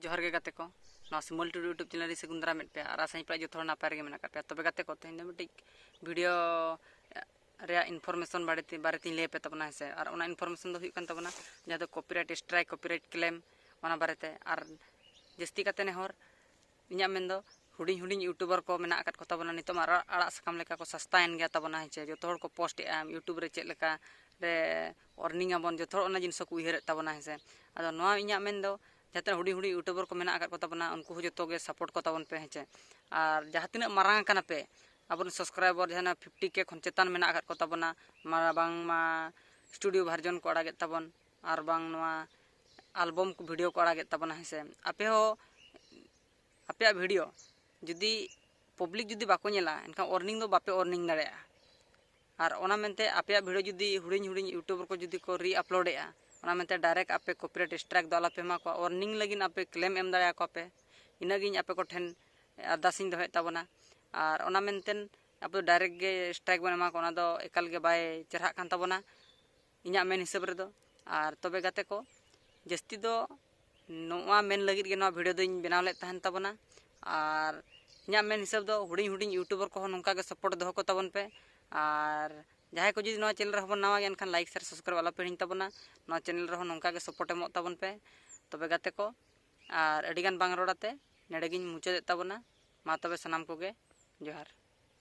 जोहार गे गाते को ना सिमल टुडू यूट्यूब चैनल रे सगुन दाराम पे और आसाई पड़ा जो नापाय रे मेना पे तबे गाते को तेन मिट्टी वीडियो रे इनफॉरमेशन बारे लay पे तबना है और ओना इनफॉरमेशन दो हुई कन तबना जहां दो कॉपीराइट स्ट्राइक कॉपीराइट क्लेम ओना बारेते और जस्ती काते ने हर इᱧᱟᱜ ᱢᱮᱱᱫᱚ हुडिंग हुडिंग यूट्यूबर को मेना आकात को तबना नितम आड़ा साकाम लेका को सस्तायन गया तबना है जो हर को पोस्ट ए यूट्यूब रे चेक लेका रे अर्निंग आबन जो ओना जिनिस को उयहर तबना है आदो नोआ इᱧᱟᱜ मेनदो जाते हुडिंग हुडिंग यूट्यूबर को मेना आकात को तबना उनको जो गे सपोर्ट को तबन पे है और जहां तिना मारांग काना पे अब सब्सक्राइबर जहां 50K खन चेतान मेना आकात को तबना बांग मा स्टूडियो वर्जन को आड़ागे तबन और बांग नोआ एल्बम को वीडियो को आड़ागे तबना है आपे हो आपे वीडियो जुदी पब्लिक जुदी बाको नेला एनका अर्निंग दो बापे अर्निंग दाड़े और ओना मेनते आपे वीडियो जुदी हुडिंग हुडिंग यूट्यूबर को जुदी को री अपलोड एआ ओना मेनते डायरेक्ट आपे कॉपीराइट स्ट्राइक दो आलापे मा को अर्निंग लगिन आपे क्लेम एम दाड़े को पे इनागिन आपे को ठेन अरदासिंग दो तबना और ओना मेनतेन आपे डायरेक्ट गे स्ट्राइक बन मा को ओना दो एकाल गे बाय चरहा कान तबना इᱧᱟᱜ मेन हिसाब रे दो और तबे गाते को जस्ती दो नोआ मेन लगित गे नोआ वीडियो दोኝ बनाव ले तहन तबना और इᱧᱟᱜ मेन हिसाब दो हुडिंग हुडिंग यूट्यूबर को नोंका गे सपोर्ट दो को तबन पे और जहां को जुदी नोआ चैनल रे हबन नवा गे एनखान लाइक शेयर सब्सक्राइब वाला पे हिन तबना नोआ चैनल रे नोंका गे सपोर्ट एमो तबन पे तबे गाते को और अडिगान बांग रोडाते नेडेगिन मुचादे तबना मा तबे सनाम को गे जोहार।